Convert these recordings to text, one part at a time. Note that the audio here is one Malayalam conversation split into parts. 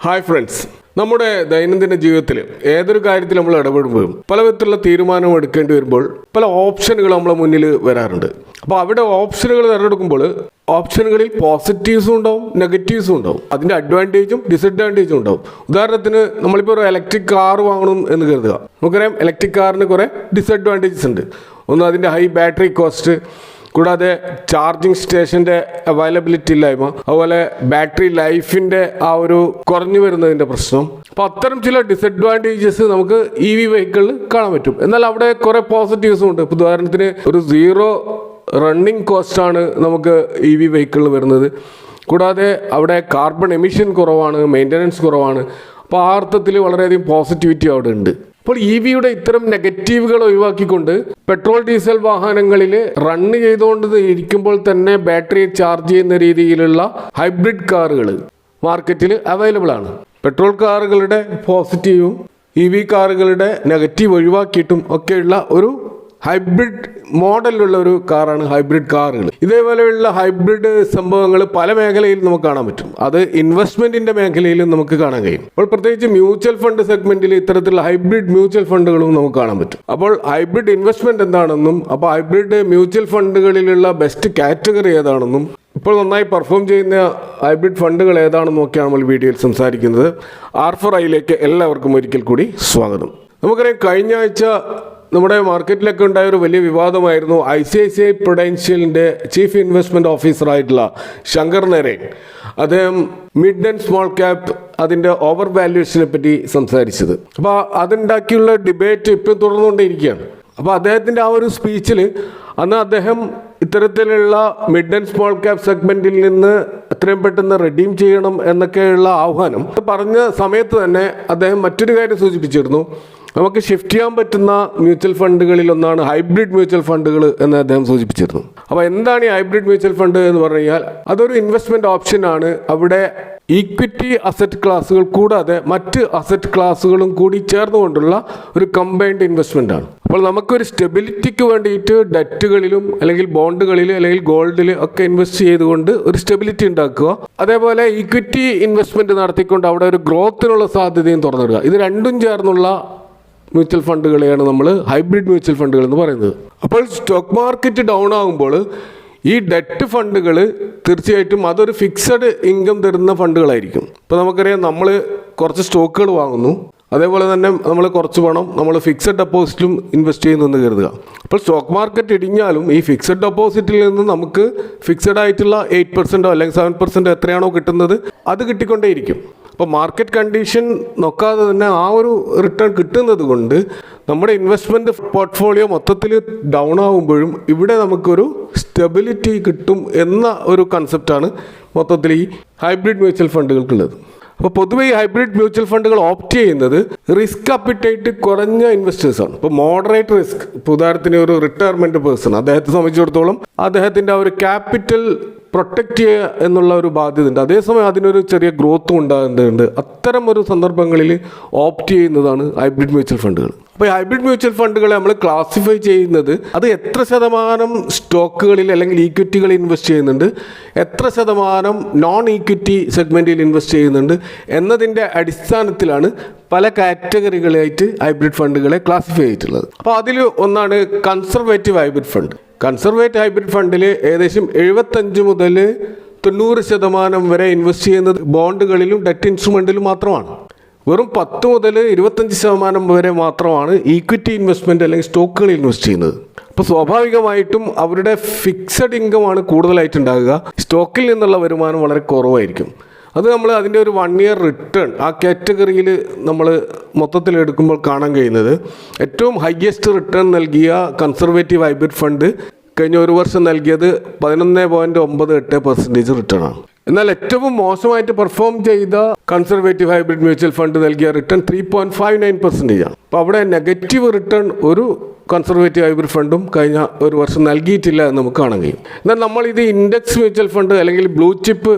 ഹായ് ഫ്രണ്ട്സ്, നമ്മുടെ ദൈനംദിന ജീവിതത്തിൽ ഏതൊരു കാര്യത്തിൽ നമ്മൾ ഇടപെടുമ്പോഴും പല വിധത്തിലുള്ള തീരുമാനം എടുക്കേണ്ടി വരുമ്പോൾ പല ഓപ്ഷനുകൾ നമ്മളെ മുന്നിൽ വരാറുണ്ട്. അപ്പോൾ അവിടെ ഓപ്ഷനുകൾ തിരഞ്ഞെടുക്കുമ്പോൾ ഓപ്ഷനുകളിൽ പോസിറ്റീവ്സും ഉണ്ടാവും, നെഗറ്റീവ്സും ഉണ്ടാവും. അതിൻ്റെ അഡ്വാൻറ്റേജും ഡിസഡ്വാൻറ്റേജും ഉണ്ടാവും. ഉദാഹരണത്തിന് നമ്മളിപ്പോൾ ഒരു ഇലക്ട്രിക് കാർ വാങ്ങണം എന്ന് കരുതുക. നമുക്കറിയാം ഇലക്ട്രിക് കാറിന് കുറേ ഡിസഡ്വാൻറ്റേജസ് ഉണ്ട്. ഒന്ന് അതിൻ്റെ ഹൈ ബാറ്ററി കോസ്റ്റ്, കൂടാതെ ചാർജിങ് സ്റ്റേഷൻ്റെ അവൈലബിലിറ്റി ഇല്ലായ്മ, അതുപോലെ ബാറ്ററി ലൈഫിൻ്റെ ആ ഒരു കുറഞ്ഞു വരുന്നതിൻ്റെ പ്രശ്നം. അപ്പോൾ അത്തരം ചില ഡിസഡ്വാൻറ്റേജസ് നമുക്ക് EV വെഹിക്കിളിൽ കാണാൻ പറ്റും. എന്നാൽ അവിടെ കുറേ പോസിറ്റീവ്സും ഉണ്ട്. ഇപ്പോൾ ഉദാഹരണത്തിന് ഒരു സീറോ റണ്ണിങ് കോസ്റ്റാണ് നമുക്ക് EV വെഹിക്കിളിൽ വരുന്നത്. കൂടാതെ അവിടെ കാർബൺ എമിഷൻ കുറവാണ്, മെയിൻ്റനൻസ് കുറവാണ്. അപ്പോൾ ആ അർത്ഥത്തിൽ വളരെയധികം പോസിറ്റിവിറ്റി അവിടെ ഉണ്ട്. അപ്പോൾ EVയുടെ ഇത്തരം നെഗറ്റീവുകൾ ഒഴിവാക്കിക്കൊണ്ട് പെട്രോൾ ഡീസൽ വാഹനങ്ങളിൽ റണ്ണ് ചെയ്തുകൊണ്ട് ഇരിക്കുമ്പോൾ തന്നെ ബാറ്ററി ചാർജ് ചെയ്യുന്ന രീതിയിലുള്ള ഹൈബ്രിഡ് കാറുകൾ മാർക്കറ്റിൽ അവൈലബിൾ ആണ്. പെട്രോൾ കാറുകളുടെ പോസിറ്റീവും EV കാറുകളുടെ നെഗറ്റീവ് ഒഴിവാക്കിയിട്ടും ഒക്കെയുള്ള ഒരു ഹൈബ്രിഡ് മോഡലിലുള്ള ഒരു കാറാണ് ഹൈബ്രിഡ് കാറുകൾ. ഇതേപോലെയുള്ള ഹൈബ്രിഡ് സംഭവങ്ങൾ പല മേഖലയിൽ നമുക്ക് കാണാൻ പറ്റും. അത് ഇൻവെസ്റ്റ്മെന്റിന്റെ മേഖലയിലും നമുക്ക് കാണാൻ കഴിയും. അപ്പോൾ പ്രത്യേകിച്ച് മ്യൂച്വൽ ഫണ്ട് സെഗ്മെന്റിൽ ഇത്തരത്തിലുള്ള ഹൈബ്രിഡ് മ്യൂച്വൽ ഫണ്ടുകളും നമുക്ക് കാണാൻ പറ്റും. അപ്പോൾ ഹൈബ്രിഡ് ഇൻവെസ്റ്റ്മെന്റ് എന്താണെന്നും അപ്പോൾ ഹൈബ്രിഡ് മ്യൂച്വൽ ഫണ്ടുകളിലുള്ള ബെസ്റ്റ് കാറ്റഗറി ഏതാണെന്നും ഇപ്പോൾ നന്നായി പെർഫോം ചെയ്യുന്ന ഹൈബ്രിഡ് ഫണ്ടുകൾ ഏതാണെന്നും ഒക്കെയാണ് നമ്മൾ വീഡിയോയിൽ സംസാരിക്കുന്നത്. R4iയിലേക്ക് എല്ലാവർക്കും ഒരിക്കൽ കൂടി സ്വാഗതം. നമുക്കറിയാം, കഴിഞ്ഞ ആഴ്ച നമ്മുടെ മാർക്കറ്റിലൊക്കെ ഉണ്ടായ ഒരു വലിയ വിവാദമായിരുന്നു ICICI പ്രൊഡൻഷ്യലിൻ്റെ ചീഫ് ഇൻവെസ്റ്റ്മെൻറ്റ് ഓഫീസറായിട്ടുള്ള ശങ്കർ നരൈൻ. അദ്ദേഹം മിഡ് ആൻഡ് സ്മോൾ ക്യാപ്പ് അതിൻ്റെ ഓവർ വാല്യൂഷനെ പറ്റി സംസാരിച്ചത്. അപ്പോൾ അതുണ്ടാക്കിയുള്ള ഡിബേറ്റ് ഇപ്പം തുടർന്നുകൊണ്ടേയിരിക്കുകയാണ്. അപ്പോൾ അദ്ദേഹത്തിൻ്റെ ആ ഒരു സ്പീച്ചിൽ അന്ന് അദ്ദേഹം ഇത്തരത്തിലുള്ള മിഡ് ആൻഡ് സ്മോൾ ക്യാപ് സെഗ്മെൻറ്റിൽ നിന്ന് എത്രയും പെട്ടെന്ന് റെഡീം ചെയ്യണം എന്നൊക്കെയുള്ള ആഹ്വാനം പറഞ്ഞ സമയത്ത് തന്നെ അദ്ദേഹം മറ്റൊരു കാര്യം സൂചിപ്പിച്ചിരുന്നു. നമുക്ക് ഷിഫ്റ്റ് ചെയ്യാൻ പറ്റുന്ന മ്യൂച്വൽ ഫണ്ടുകളിൽ ഒന്നാണ് ഹൈബ്രിഡ് മ്യൂച്വൽ ഫണ്ടുകൾ എന്ന് അദ്ദേഹം സൂചിപ്പിച്ചിരുന്നു. അപ്പോൾ എന്താണ് ഈ ഹൈബ്രിഡ് മ്യൂച്വൽ ഫണ്ട് എന്ന് പറഞ്ഞു കഴിഞ്ഞാൽ അതൊരു ഇൻവെസ്റ്റ്മെൻറ്റ് ഓപ്ഷനാണ്. അവിടെ ഈക്വിറ്റി അസറ്റ് ക്ലാസുകൾ കൂടാതെ മറ്റ് അസറ്റ് ക്ലാസുകളും കൂടി ചേർന്നുകൊണ്ടുള്ള ഒരു കമ്പൈൻഡ് ഇൻവെസ്റ്റ്മെൻ്റ് ആണ്. അപ്പോൾ നമുക്കൊരു സ്റ്റെബിലിറ്റിക്ക് വേണ്ടിയിട്ട് ഡെറ്റുകളിലും അല്ലെങ്കിൽ ബോണ്ടുകളിൽ അല്ലെങ്കിൽ ഗോൾഡിൽ ഒക്കെ ഇൻവെസ്റ്റ് ചെയ്തുകൊണ്ട് ഒരു സ്റ്റെബിലിറ്റി ഉണ്ടാക്കുക. അതേപോലെ ഈക്വിറ്റി ഇൻവെസ്റ്റ്മെൻറ്റ് നടത്തിക്കൊണ്ട് അവിടെ ഒരു ഗ്രോത്തിനുള്ള സാധ്യതയും തുറന്നിടുക. ഇത് രണ്ടും ചേർന്നുള്ള മ്യൂച്വൽ ഫണ്ടുകളെയാണ് നമ്മൾ ഹൈബ്രിഡ് മ്യൂച്വൽ ഫണ്ടുകൾ എന്ന് പറയുന്നത്. അപ്പോൾ സ്റ്റോക്ക് മാർക്കറ്റ് ഡൗൺ ആകുമ്പോൾ ഈ ഡെറ്റ് ഫണ്ടുകൾ തീർച്ചയായിട്ടും അതൊരു ഫിക്സഡ് ഇൻകം തരുന്ന ഫണ്ടുകളായിരിക്കും. ഇപ്പോൾ നമുക്കറിയാം, നമ്മൾ കുറച്ച് സ്റ്റോക്കുകൾ വാങ്ങുന്നു, അതേപോലെ തന്നെ നമ്മൾ കുറച്ച് പണം നമ്മൾ ഫിക്സഡ് ഡെപ്പോസിറ്റിലും ഇൻവെസ്റ്റ് ചെയ്യുന്നു കരുതുക. അപ്പോൾ സ്റ്റോക്ക് മാർക്കറ്റ് ഇടിഞ്ഞാലും ഈ ഫിക്സഡ് ഡെപ്പോസിറ്റിൽ നിന്ന് നമുക്ക് ഫിക്സഡ് ആയിട്ടുള്ള 8% അല്ലെങ്കിൽ 7% എത്രയാണോ കിട്ടുന്നത് അത് കിട്ടിക്കൊണ്ടേയിരിക്കും. അപ്പോൾ മാർക്കറ്റ് കണ്ടീഷൻ നോക്കാതെ തന്നെ ആ ഒരു റിട്ടേൺ കിട്ടുന്നത് കൊണ്ട് നമ്മുടെ ഇൻവെസ്റ്റ്മെൻറ്റ് പോർട്ട്ഫോളിയോ മൊത്തത്തിൽ ഡൗൺ ആകുമ്പോഴും ഇവിടെ നമുക്കൊരു സ്റ്റെബിലിറ്റി കിട്ടും എന്ന ഒരു കൺസെപ്റ്റാണ് മൊത്തത്തിൽ ഈ ഹൈബ്രിഡ് മ്യൂച്വൽ ഫണ്ടുകൾക്കുള്ളത്. അപ്പോൾ പൊതുവെ ഈ ഹൈബ്രിഡ് മ്യൂച്വൽ ഫണ്ടുകൾ ഓപ്റ്റ് ചെയ്യുന്നത് റിസ്ക് അപ്പിറ്റൈറ്റ് കുറഞ്ഞ ഇൻവെസ്റ്റേഴ്സാണ്. ഇപ്പോൾ മോഡറേറ്റ് റിസ്ക്, ഇപ്പോൾ ഉദാഹരണത്തിന് ഒരു റിട്ടയർമെൻറ്റ് പേഴ്സൺ, അദ്ദേഹത്തെ സംബന്ധിച്ചിടത്തോളം അദ്ദേഹത്തിൻ്റെ ആ ഒരു ക്യാപിറ്റൽ പ്രൊട്ടക്റ്റ് ചെയ്യുക എന്നുള്ള ഒരു ബാധ്യത ഉണ്ട്. അതേസമയം അതിനൊരു ചെറിയ ഗ്രോത്തും ഉണ്ടാകുന്നുണ്ട്. അത്തരം ഒരു സന്ദർഭങ്ങളിൽ ഓപ്റ്റ് ചെയ്യുന്നതാണ് ഹൈബ്രിഡ് മ്യൂച്വൽ ഫണ്ടുകൾ. അപ്പോൾ ഈ ഹൈബ്രിഡ് മ്യൂച്വൽ ഫണ്ടുകളെ നമ്മൾ ക്ലാസിഫൈ ചെയ്യുന്നത് അത് എത്ര ശതമാനം സ്റ്റോക്കുകളിൽ അല്ലെങ്കിൽ ഈക്വിറ്റികളിൽ ഇൻവെസ്റ്റ് ചെയ്യുന്നുണ്ട്, എത്ര ശതമാനം നോൺ ഈക്വിറ്റി സെഗ്മെൻറ്റിൽ ഇൻവെസ്റ്റ് ചെയ്യുന്നുണ്ട് എന്നതിൻ്റെ അടിസ്ഥാനത്തിലാണ് പല കാറ്റഗറികളായിട്ട് ഹൈബ്രിഡ് ഫണ്ടുകളെ ക്ലാസിഫൈ ചെയ്തിട്ടുള്ളത്. അപ്പോൾ അതിൽ ഒന്നാണ് conservative hybrid fund. Conservative hybrid ഫണ്ടിൽ ഏകദേശം 75 മുതൽ 90% വരെ ഇൻവെസ്റ്റ് ചെയ്യുന്നത് ബോണ്ടുകളിലും ഡെറ്റ് ഇൻസ്ട്രുമെൻറ്റിലും മാത്രമാണ്. വെറും 10 മുതൽ 25% വരെ മാത്രമാണ് ഈക്വിറ്റി ഇൻവെസ്റ്റ്മെൻറ്റ് അല്ലെങ്കിൽ സ്റ്റോക്കുകളിൽ ഇൻവെസ്റ്റ് ചെയ്യുന്നത്. അപ്പോൾ സ്വാഭാവികമായിട്ടും അവരുടെ ഫിക്സഡ് ഇൻകമാണ് കൂടുതലായിട്ടുണ്ടാകുക. സ്റ്റോക്കിൽ നിന്നുള്ള വരുമാനം വളരെ കുറവായിരിക്കും. അത് നമ്മൾ അതിൻ്റെ ഒരു 1 ഇയർ റിട്ടേൺ ആ കാറ്റഗറിയിൽ നമ്മൾ മൊത്തത്തിൽ എടുക്കുമ്പോൾ കാണാൻ കഴിയുന്നത് ഏറ്റവും ഹയസ്റ്റ് റിട്ടേൺ നൽകിയ കൺസർവേറ്റീവ് ഹൈബ്രിഡ് ഫണ്ട് കഴിഞ്ഞ ഒരു വർഷം നൽകിയത് 11.98% റിട്ടേൺ ആണ്. എന്നാൽ ഏറ്റവും മോശമായിട്ട് പെർഫോം ചെയ്ത കൺസർവേറ്റീവ് ഹൈബ്രിഡ് മ്യൂച്വൽ ഫണ്ട് നൽകിയ റിട്ടേൺ 3.59% ആണ്. അപ്പോൾ അവിടെ നെഗറ്റീവ് റിട്ടേൺ ഒരു കൺസർവേറ്റീവ് ഹൈബ്രിഡ് ഫണ്ടും കഴിഞ്ഞ ഒരു വർഷം നൽകിയിട്ടില്ല എന്ന് നമുക്ക് കാണാൻ കഴിയും. എന്നാൽ നമ്മളിത് ഇൻഡെക്സ് മ്യൂച്വൽ ഫണ്ട് അല്ലെങ്കിൽ ബ്ലൂ ചിപ്പ്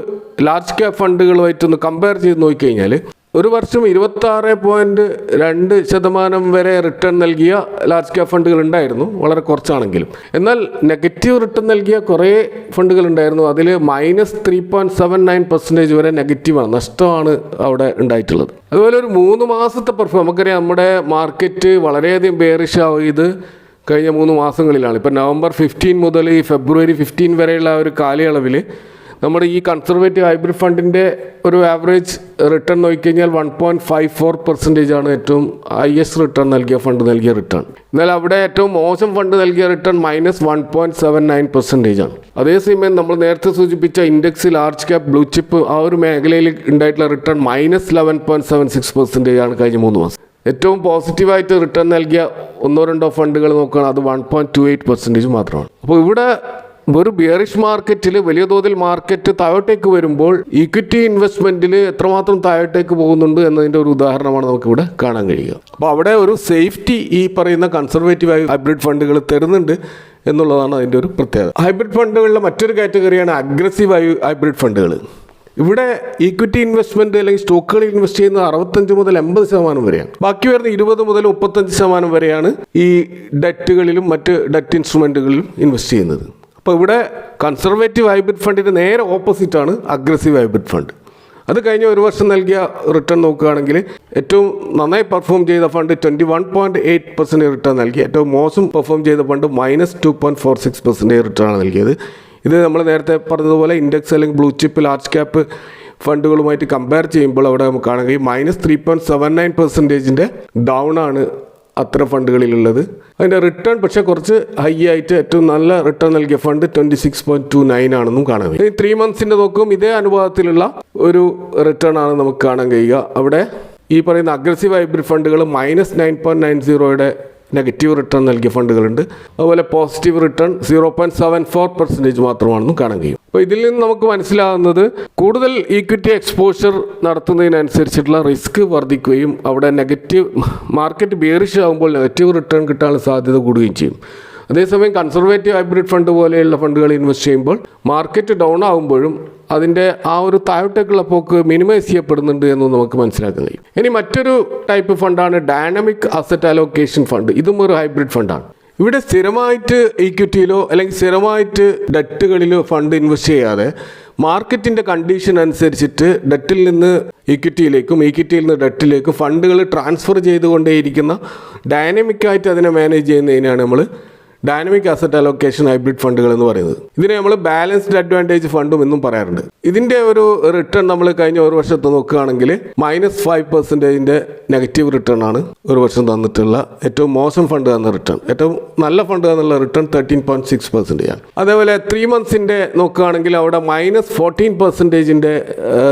ലാർജ് ക്യാപ് ഫണ്ടുകളുമായിട്ടൊന്ന് കമ്പയർ ചെയ്ത് നോക്കിക്കഴിഞ്ഞാൽ ഒരു വർഷം 26.2% വരെ റിട്ടേൺ നൽകിയ ലാർജ് ക്യാപ് ഫണ്ടുകൾ ഉണ്ടായിരുന്നു, വളരെ കുറച്ചാണെങ്കിലും. എന്നാൽ നെഗറ്റീവ് റിട്ടേൺ നൽകിയ കുറേ ഫണ്ടുകൾ ഉണ്ടായിരുന്നു. അതിൽ -3.79% വരെ നെഗറ്റീവാണ്, നഷ്ടമാണ് അവിടെ ഉണ്ടായിട്ടുള്ളത്. അതുപോലെ ഒരു 3 മാസത്തെ പെർഫോം, നമുക്കറിയാം നമ്മുടെ മാർക്കറ്റ് വളരെയധികം ബെയറിഷ് ആയത് കഴിഞ്ഞ 3 മാസങ്ങളിലാണ്. ഇപ്പോൾ November 15 മുതൽ ഈ February 15 വരെയുള്ള ഒരു കാലയളവിൽ നമ്മുടെ ഈ കൺസർവേറ്റീവ് ഹൈബ്രിഡ് ഫണ്ടിൻ്റെ ഒരു ആവറേജ് റിട്ടേൺ നോക്കിക്കഴിഞ്ഞാൽ 1.54% ആണ് ഏറ്റവും ഹയസ്റ്റ് റിട്ടേൺ നൽകിയ ഫണ്ട് നൽകിയ റിട്ടേൺ. എന്നാൽ അവിടെ ഏറ്റവും മോശം ഫണ്ട് നൽകിയ റിട്ടേൺ -1.79% ആണ്. അതേസമയം നമ്മൾ നേരത്തെ സൂചിപ്പിച്ച index large cap blue chip ആ ഒരു മേഖലയിൽ ഉണ്ടായിട്ടുള്ള റിട്ടേൺ -11.76% ആണ് കഴിഞ്ഞ 3 മാസം. ഏറ്റവും പോസിറ്റീവായിട്ട് റിട്ടേൺ നൽകിയ 1-2 ഫണ്ടുകൾ നോക്കുകയാണെങ്കിൽ അത് 1.28% മാത്രമാണ്. അപ്പോൾ ഇവിടെ ഒരു ബിയറിഷ് മാർക്കറ്റിൽ വലിയ തോതിൽ മാർക്കറ്റ് താഴോട്ടേക്ക് വരുമ്പോൾ ഇക്വിറ്റി ഇൻവെസ്റ്റ്മെൻറ്റിൽ എത്രമാത്രം താഴോട്ടേക്ക് പോകുന്നുണ്ട് എന്നതിൻ്റെ ഒരു ഉദാഹരണമാണ് നമുക്കിവിടെ കാണാൻ കഴിയുക. അപ്പോൾ അവിടെ ഒരു സേഫ്റ്റി ഈ പറയുന്ന കൺസർവേറ്റീവ് ഹൈബ്രിഡ് ഫണ്ടുകൾ തരുന്നുണ്ട് എന്നുള്ളതാണ് അതിൻ്റെ ഒരു പ്രത്യേകത. ഹൈബ്രിഡ് ഫണ്ടുകളിലെ മറ്റൊരു കാറ്റഗറിയാണ് അഗ്രസീവ് ഹൈബ്രിഡ് ഫണ്ടുകൾ. ഇവിടെ ഈക്വിറ്റി ഇൻവെസ്റ്റ്മെൻറ്റ് അല്ലെങ്കിൽ സ്റ്റോക്കുകളിൽ ഇൻവെസ്റ്റ് ചെയ്യുന്നത് 65 മുതൽ 80% വരെയാണ്. ബാക്കി വരുന്ന 20 മുതൽ 35% വരെയാണ് ഈ ഡെറ്റുകളിലും മറ്റ് ഡെറ്റ് ഇൻസ്ട്രുമെൻറ്റുകളിലും ഇൻവെസ്റ്റ് ചെയ്യുന്നത്. അപ്പോൾ ഇവിടെ കൺസർവേറ്റീവ് ഹൈബ്രിഡ് ഫണ്ടിൻ്റെ നേരെ ഓപ്പോസിറ്റാണ് അഗ്രസീവ് ഹൈബ്രിഡ് ഫണ്ട്. അത് കഴിഞ്ഞ ഒരു വർഷം നൽകിയ റിട്ടേൺ നോക്കുകയാണെങ്കിൽ ഏറ്റവും നന്നായി പെർഫോം ചെയ്ത ഫണ്ട് 21.8% റിട്ടേൺ നൽകി. ഏറ്റവും മോശം പെർഫോം ചെയ്ത ഫണ്ട് -2.46% റിട്ടേൺ നൽകിയത്. ഇത് നമ്മൾ നേരത്തെ പറഞ്ഞതുപോലെ ഇൻഡെക്സ് അല്ലെങ്കിൽ ബ്ലൂ ചിപ്പ് ലാർജ് ക്യാപ്പ് ഫണ്ടുകളുമായിട്ട് കമ്പയർ ചെയ്യുമ്പോൾ അവിടെ നമുക്ക് കാണാൻ കഴിയും -3.79% ഡൗൺ ആണ് അത്തരം ഫണ്ടുകളിലുള്ളത്. അതിൻ്റെ റിട്ടേൺ പക്ഷേ കുറച്ച് ഹൈ ആയിട്ട് ഏറ്റവും നല്ല റിട്ടേൺ നൽകിയ ഫണ്ട് 26.29 ആണെന്നും കാണാൻ കഴിയും. 3 മന്ത്സിൻ്റെ നോക്കും ഇതേ അനുപാതത്തിലുള്ള ഒരു റിട്ടേൺ ആണ് നമുക്ക് കാണാൻ കഴിയുക. അവിടെ ഈ പറയുന്ന അഗ്രസീവ് ഹൈബ്രിഡ് ഫണ്ടുകൾ -9.90 നെഗറ്റീവ് റിട്ടേൺ നൽകിയ ഫണ്ടുകളുണ്ട്. അതുപോലെ പോസിറ്റീവ് റിട്ടേൺ 0.74% മാത്രമാണെന്നും കാണാൻ കഴിയും. അപ്പോൾ ഇതിൽ നിന്ന് നമുക്ക് മനസ്സിലാകുന്നത് കൂടുതൽ ഈക്വിറ്റി എക്സ്പോഷർ നടത്തുന്നതിനനുസരിച്ചിട്ടുള്ള റിസ്ക് വർദ്ധിക്കുകയും അവിടെ നെഗറ്റീവ് മാർക്കറ്റ് ബിയറിഷ് ആകുമ്പോൾ നെഗറ്റീവ് റിട്ടേൺ കിട്ടാനുള്ള സാധ്യത കൂടുകയും ചെയ്യും. അതേസമയം കൺസർവേറ്റീവ് ഹൈബ്രിഡ് ഫണ്ട് പോലെയുള്ള ഫണ്ടുകൾ ഇൻവെസ്റ്റ് ചെയ്യുമ്പോൾ മാർക്കറ്റ് ഡൗൺ ആകുമ്പോഴും അതിൻ്റെ ആ ഒരു താഴോട്ടേക്കുള്ള പോക്ക് മിനിമൈസ് ചെയ്യപ്പെടുന്നുണ്ട് എന്ന് നമുക്ക് മനസ്സിലാക്കാൻ കഴിയും. ഇനി മറ്റൊരു ടൈപ്പ് ഫണ്ടാണ് ഡൈനാമിക് അസറ്റ് അലോക്കേഷൻ ഫണ്ട്. ഇതും ഒരു ഹൈബ്രിഡ് ഫണ്ടാണ്. ഇവിടെ സ്ഥിരമായിട്ട് ഈക്വിറ്റിയിലോ അല്ലെങ്കിൽ സ്ഥിരമായിട്ട് ഡെറ്റുകളിലോ ഫണ്ട് ഇൻവെസ്റ്റ് ചെയ്യാതെ മാർക്കറ്റിൻ്റെ കണ്ടീഷൻ അനുസരിച്ചിട്ട് ഡെറ്റിൽ നിന്ന് ഈക്വിറ്റിയിലേക്കും ഈക്വിറ്റിയിൽ നിന്ന് ഡെറ്റിലേക്കും ഫണ്ടുകൾ ട്രാൻസ്ഫർ ചെയ്തുകൊണ്ടേയിരിക്കുന്ന ഡൈനാമിക്കായിട്ട് അതിനെ മാനേജ് ചെയ്യുന്നതിനാണ് നമ്മൾ ഡൈനാമിക് അസറ്റ് അലോക്കേഷൻ ഹൈബ്രിഡ് ഫണ്ടുകൾ എന്ന് പറയുന്നത്. ഇതിനെ നമ്മൾ ബാലൻസ്ഡ് അഡ്വാൻറ്റേജ് ഫണ്ടും എന്നും പറയാറുണ്ട്. ഇതിൻ്റെ ഒരു റിട്ടേൺ നമ്മൾ കഴിഞ്ഞ ഒരു വർഷത്തെ നോക്കുകയാണെങ്കിൽ -5% നെഗറ്റീവ് റിട്ടേൺ ആണ് ഒരു വർഷം തന്നിട്ടുള്ള ഏറ്റവും മോശം ഫണ്ട് തന്ന റിട്ടേൺ. ഏറ്റവും നല്ല ഫണ്ട് തന്നുള്ള റിട്ടേൺ 13.6% ആണ്. അതേപോലെ 3 മന്ത്സിൻ്റെ നോക്കുകയാണെങ്കിൽ അവിടെ -14%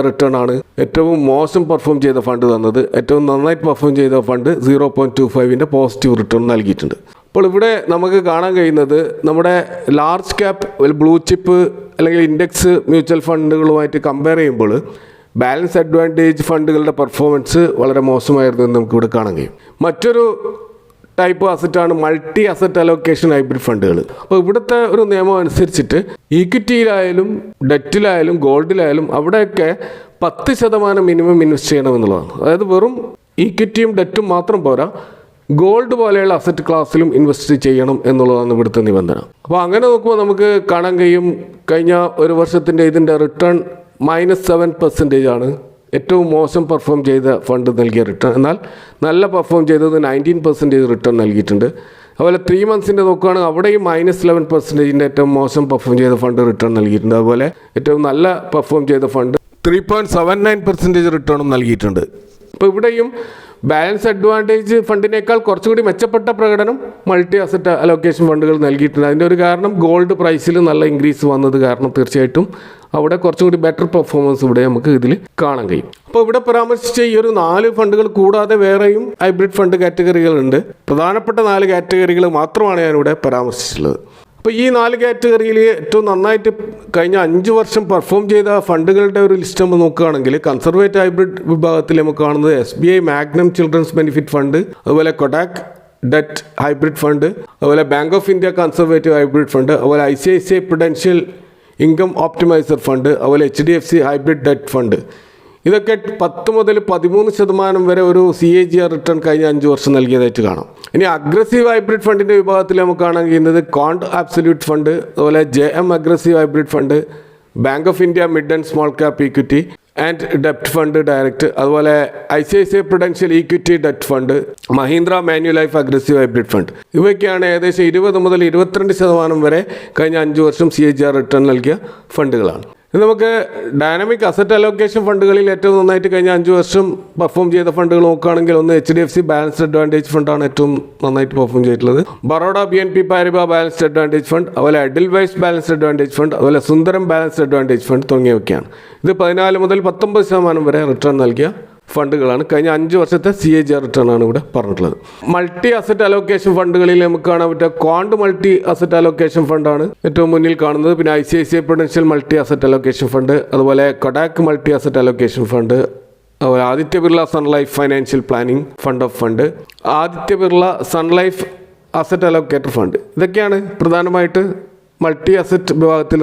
റിട്ടേൺ ആണ് ഏറ്റവും മോശം പെർഫോം ചെയ്ത ഫണ്ട് തന്നത്. ഏറ്റവും നന്നായിട്ട് പെർഫോം ചെയ്ത ഫണ്ട് 0.25 പോസിറ്റീവ് റിട്ടേൺ നൽകിയിട്ടുണ്ട്. അപ്പോൾ ഇവിടെ നമുക്ക് കാണാൻ കഴിയുന്നത് നമ്മുടെ ലാർജ് ക്യാപ്പ് ബ്ലൂ ചിപ്പ് അല്ലെങ്കിൽ ഇൻഡെക്സ് മ്യൂച്വൽ ഫണ്ടുകളുമായിട്ട് കമ്പയർ ചെയ്യുമ്പോൾ ബാലൻസ് അഡ്വാൻറ്റേജ് ഫണ്ടുകളുടെ പെർഫോമൻസ് വളരെ മോശമായിരുന്നു എന്ന് നമുക്കിവിടെ കാണാൻ കഴിയും. മറ്റൊരു ടൈപ്പ് അസറ്റാണ് മൾട്ടി അസറ്റ് അലോക്കേഷൻ ഹൈബ്രിഡ് ഫണ്ടുകൾ. അപ്പോൾ ഇവിടുത്തെ ഒരു നിയമം അനുസരിച്ചിട്ട് ഈക്വിറ്റിയിലായാലും ഡെറ്റിലായാലും ഗോൾഡിലായാലും അവിടെയൊക്കെ 10% മിനിമം ഇൻവെസ്റ്റ് ചെയ്യണമെന്നുള്ളതാണ്. അതായത് വെറും ഈക്വിറ്റിയും ഡെറ്റും മാത്രം പോരാ, ഗോൾഡ് പോലെയുള്ള അസറ്റ് ക്ലാസ്സിലും ഇൻവെസ്റ്റ് ചെയ്യണം എന്നുള്ളതാണ് ഇവിടുത്തെ നിബന്ധന. അപ്പോൾ അങ്ങനെ നോക്കുമ്പോൾ നമുക്ക് കാണാൻ കഴിയും കഴിഞ്ഞ ഒരു വർഷത്തിൻ്റെ ഇതിൻ്റെ റിട്ടേൺ -7% ആണ് ഏറ്റവും മോശം പെർഫോം ചെയ്ത ഫണ്ട് നൽകിയ റിട്ടേൺ. എന്നാൽ നല്ല പെർഫോം ചെയ്തത് 19% റിട്ടേൺ നൽകിയിട്ടുണ്ട്. അതുപോലെ 3 മന്ത്സിൻ്റെ നോക്കുകയാണെങ്കിൽ അവിടെയും -11% ഏറ്റവും മോശം പെർഫോം ചെയ്ത ഫണ്ട് റിട്ടേൺ നൽകിയിട്ടുണ്ട്. അതുപോലെ ഏറ്റവും നല്ല പെർഫോം ചെയ്ത ഫണ്ട് 3.79% റിട്ടേണും നൽകിയിട്ടുണ്ട്. അപ്പോൾ ഇവിടെയും ബാലൻസ് അഡ്വാൻറ്റേജ് ഫണ്ടിനേക്കാൾ കുറച്ചുകൂടി മെച്ചപ്പെട്ട പ്രകടനം മൾട്ടി അസറ്റ് അലോക്കേഷൻ ഫണ്ടുകൾ നൽകിയിട്ടുണ്ട്. അതിൻ്റെ ഒരു കാരണം ഗോൾഡ് പ്രൈസിൽ നല്ല ഇൻക്രീസ് വന്നത് കാരണം തീർച്ചയായിട്ടും അവിടെ കുറച്ചുകൂടി ബെറ്റർ പെർഫോമൻസ് ഇവിടെ നമുക്ക് ഇതിൽ കാണാൻ കഴിയും. അപ്പോൾ ഇവിടെ പരാമർശിച്ച ഈ ഒരു 4 ഫണ്ടുകൾ കൂടാതെ വേറെയും ഹൈബ്രിഡ് ഫണ്ട് കാറ്റഗറികളുണ്ട്. പ്രധാനപ്പെട്ട 4 കാറ്റഗറികൾ മാത്രമാണ് ഞാനിവിടെ പരാമർശിച്ചിട്ടുള്ളത്. അപ്പോൾ ഈ 4 കാറ്റഗറിയിൽ ഏറ്റവും നന്നായിട്ട് കഴിഞ്ഞ 5 വർഷം പെർഫോം ചെയ്ത ഫണ്ടുകളുടെ ഒരു ലിസ്റ്റ് നമ്മൾ നോക്കുകയാണെങ്കിൽ കൺസർവേറ്റീവ് ഹൈബ്രിഡ് വിഭാഗത്തിൽ നമുക്ക് കാണുന്നത് SBI magnum children's benefit fund, അതുപോലെ കൊഡാക് ഡെറ്റ് ഹൈബ്രിഡ് ഫണ്ട്, അതുപോലെ bank of India conservative hybrid fund, അതുപോലെ ICICI പ്രുഡൻഷ്യൽ ഇൻകം ഓപ്റ്റിമൈസർ ഫണ്ട്, അതുപോലെ HDFC ഹൈബ്രിഡ് ഡെറ്റ് ഫണ്ട്. ഇതൊക്കെ 10 മുതൽ 13% വരെ ഒരു CAGR റിട്ടേൺ കഴിഞ്ഞ 5 വർഷം നൽകിയതായിട്ട് കാണാം. ഇനി അഗ്രസീവ് ഹൈബ്രിഡ് ഫണ്ടിൻ്റെ വിഭാഗത്തിൽ നമുക്ക് കാണാൻ കഴിയുന്നത് കോണ്ട് ആബ്സല്യൂട്ട് ഫണ്ട്, അതുപോലെ JM aggressive hybrid fund, bank of India mid and small cap equity and ഡെപ്റ്റ് ഫണ്ട് ഡയറക്റ്റ്, അതുപോലെ ICICI പ്രൊഡൻഷ്യൽ ഈക്വിറ്റി ഡെപ്റ്റ് fund, Mahindra Manulife aggressive hybrid fund. ഇവയ്ക്കാണ് ഏകദേശം 20 മുതൽ 22% വരെ കഴിഞ്ഞ 5 വർഷം CAGR റിട്ടേൺ നൽകിയ ഫണ്ടുകളാണ്. ഇത് നമുക്ക് ഡൈനാമിക് അസറ്റ് അലോക്കേഷൻ ഫണ്ടുകളിൽ ഏറ്റവും നന്നായിട്ട് കഴിഞ്ഞ 5 വർഷം പെർഫോം ചെയ്ത ഫണ്ടുകൾ നോക്കുകയാണെങ്കിൽ ഒന്ന് HDFC ബാലൻസ്ഡ് അഡ്വാൻറ്റേജ് ഫണ്ടാണ് ഏറ്റവും നന്നായിട്ട് പെർഫോം ചെയ്തിട്ടുള്ളത്. Baroda BNP Paribas balanced advantage fund, അതുപോലെ എഡിൽവൈസ് ബാലൻസ്ഡ് അഡ്വാൻറ്റേജ് ഫണ്ട്, അതുപോലെ സുന്ദരം ബാലൻസ്ഡ് അഡ്വാൻറ്റേജ് ഫണ്ട് തുടങ്ങിയവയ്ക്കാണ്. ഇത് 14 മുതൽ 19% വരെ റിട്ടേൺ നൽകിയ ഫണ്ടുകളാണ്. കഴിഞ്ഞ 5 വർഷത്തെ CAGR റിട്ടേൺ ആണ് ഇവിടെ പറഞ്ഞിട്ടുള്ളത്. മൾട്ടി അസറ്റ് അലോക്കേഷൻ ഫണ്ടുകളിൽ നമുക്ക് കാണാൻ പറ്റുക ക്വാണ്ട് മൾട്ടി അസറ്റ് അലോക്കേഷൻ ഫണ്ടാണ് ഏറ്റവും മുന്നിൽ കാണുന്നത്. പിന്നെ ICICI Prudential multi asset allocation fund, അതുപോലെ Kotak multi asset allocation fund, അതുപോലെ Aditya Birla Sun Life financial planning fund of fund, Aditya Birla Sun Life asset allocator fund. ഇതൊക്കെയാണ് പ്രധാനമായിട്ട് മൾട്ടി അസറ്റ് വിഭാഗത്തിൽ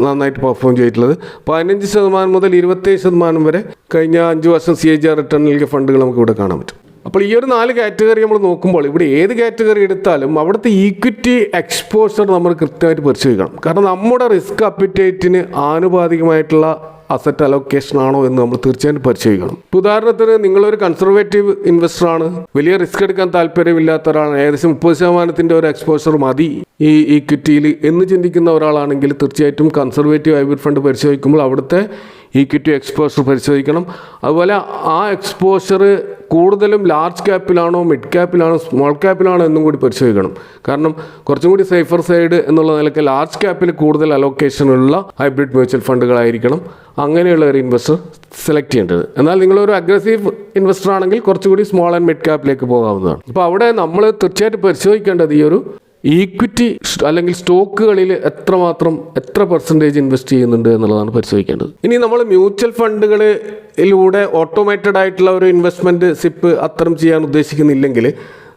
നന്നായിട്ട് പെർഫോം ചെയ്തിട്ടുള്ളത്. 15% മുതൽ 27% വരെ കഴിഞ്ഞ 5 വർഷം CAGR റിട്ടേൺ നൽകിയ ഫണ്ടുകൾ നമുക്ക് ഇവിടെ കാണാൻ പറ്റും. അപ്പോൾ ഈ ഒരു 4 കാറ്റഗറി നമ്മൾ നോക്കുമ്പോൾ ഇവിടെ ഏത് കാറ്റഗറി എടുത്താലും അവിടുത്തെ ഈക്വിറ്റി എക്സ്പോഷർ നമ്മൾ കൃത്യമായിട്ട് പരിശോധിക്കണം. കാരണം നമ്മുടെ റിസ്ക് അപ്പിറ്റേറ്റിന് ആനുപാതികമായിട്ടുള്ള അസറ്റ് അലോക്കേഷൻ ആണോ എന്ന് നമ്മൾ തീർച്ചയായും പരിശോധിക്കണം. ഉദാഹരണത്തിന് നിങ്ങളൊരു കൺസർവേറ്റീവ് ഇൻവെസ്റ്റർ ആണ്, വലിയ റിസ്ക് എടുക്കാൻ താല്പര്യമില്ലാത്ത ഒരാളാണ്, ഏകദേശം 30% ഒരു എക്സ്പോഷർ മതി ഈ ഈക്വിറ്റിയിൽ എന്ന് ചിന്തിക്കുന്ന ഒരാളാണെങ്കിൽ തീർച്ചയായിട്ടും കൺസർവേറ്റീവ് ഹൈബ്രിഡ് ഫണ്ട് പരിശോധിക്കുമ്പോൾ അവിടുത്തെ ഈക്വിറ്റി എക്സ്പോഷർ പരിശോധിക്കണം. അതുപോലെ ആ എക്സ്പോഷർ കൂടുതലും ലാർജ് ക്യാപ്പിലാണോ മിഡ് ക്യാപ്പിലാണോ സ്മോൾ ക്യാപ്പിലാണോ എന്നും കൂടി പരിശോധിക്കണം. കാരണം കുറച്ചും കൂടി സേഫർ സൈഡ് എന്നുള്ള നിലയ്ക്ക് ലാർജ് ക്യാപ്പിൽ കൂടുതൽ അലോക്കേഷനുള്ള ഹൈബ്രിഡ് മ്യൂച്വൽ ഫണ്ടുകളായിരിക്കണം അങ്ങനെയുള്ള ഒരു ഇൻവെസ്റ്റർ സെലക്ട് ചെയ്യേണ്ടത്. എന്നാൽ നിങ്ങളൊരു അഗ്രസീവ് ഇൻവെസ്റ്റർ ആണെങ്കിൽ കുറച്ചുകൂടി സ്മോൾ ആൻഡ് മിഡ് ക്യാപ്പിലേക്ക് പോകാവുന്നതാണ്. അപ്പോൾ അവിടെ നമ്മൾ തീർച്ചയായിട്ടും പരിശോധിക്കേണ്ടത് ഈ ഒരു ഈക്വിറ്റി അല്ലെങ്കിൽ സ്റ്റോക്കുകളിൽ എത്ര പെർസെൻറ്റേജ് ഇൻവെസ്റ്റ് ചെയ്യുന്നുണ്ട് എന്നുള്ളതാണ് പരിശോധിക്കേണ്ടത്. ഇനി നമ്മൾ മ്യൂച്വൽ ഫണ്ടുകളിലൂടെ ഓട്ടോമേറ്റഡ് ആയിട്ടുള്ള ഒരു ഇൻവെസ്റ്റ്മെൻറ്റ് സിപ്പ് അത്തരം ചെയ്യാൻ ഉദ്ദേശിക്കുന്നില്ലെങ്കിൽ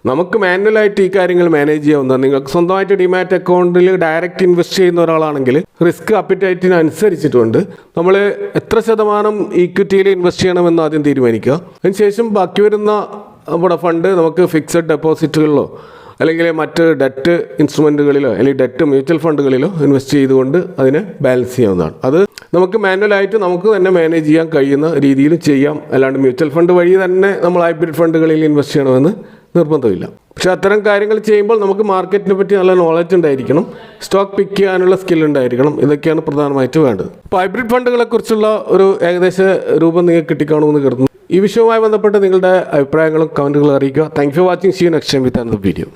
നമുക്ക് മാനുവലായിട്ട് ഈ കാര്യങ്ങൾ മാനേജ് ചെയ്യാവുന്നതാണ്. നിങ്ങൾക്ക് സ്വന്തമായിട്ട് ഡിമാറ്റ് അക്കൗണ്ടിൽ ഡയറക്റ്റ് ഇൻവെസ്റ്റ് ചെയ്യുന്ന ഒരാളാണെങ്കിൽ റിസ്ക് അപ്പിറ്റൈറ്റിന് അനുസരിച്ചിട്ടുണ്ട് നമ്മൾ എത്ര ശതമാനം ഈക്വിറ്റിയിൽ ഇൻവെസ്റ്റ് ചെയ്യണമെന്ന് ആദ്യം തീരുമാനിക്കുക. അതിനുശേഷം ബാക്കി വരുന്ന നമ്മുടെ ഫണ്ട് നമുക്ക് ഫിക്സഡ് ഡെപ്പോസിറ്റുകളിലോ അല്ലെങ്കിൽ മറ്റ് ഡെറ്റ് ഇൻസ്ട്രുമെൻറ്റുകളിലോ അല്ലെങ്കിൽ ഡെറ്റ് മ്യൂച്വൽ ഫണ്ടുകളിലോ ഇൻവെസ്റ്റ് ചെയ്തുകൊണ്ട് അതിനെ ബാലൻസ് ചെയ്യാവുന്നതാണ്. അത് നമുക്ക് മാനുവലായിട്ട് നമുക്ക് തന്നെ മാനേജ് ചെയ്യാൻ കഴിയുന്ന രീതിയിൽ ചെയ്യാം. അല്ലാണ്ട് മ്യൂച്വൽ ഫണ്ട് വഴി തന്നെ നമ്മൾ ഹൈബ്രിഡ് ഫണ്ടുകളിൽ ഇൻവെസ്റ്റ് ചെയ്യണമെന്ന് നിർബന്ധമില്ല. പക്ഷേ അത്തരം കാര്യങ്ങൾ ചെയ്യുമ്പോൾ നമുക്ക് മാർക്കറ്റിനെ പറ്റി നല്ല നോളജ് ഉണ്ടായിരിക്കണം, സ്റ്റോക്ക് പിക്ക് ചെയ്യാനുള്ള സ്കിൽ ഉണ്ടായിരിക്കണം. ഇതൊക്കെയാണ് പ്രധാനമായിട്ട് വേണ്ടത്. അപ്പോൾ ഹൈബ്രിഡ് ഫണ്ടുകളെക്കുറിച്ചുള്ള ഒരു ഏകദേശ രൂപം നിങ്ങൾക്ക് കിട്ടിക്കാണുമെന്ന് കരുതുന്നു. ഈ വിഷയവുമായി ബന്ധപ്പെട്ട് നിങ്ങളുടെ അഭിപ്രായങ്ങളും കമൻറ്റുകളും അറിയിക്കുക. Thank you for watching. See you next time with another video.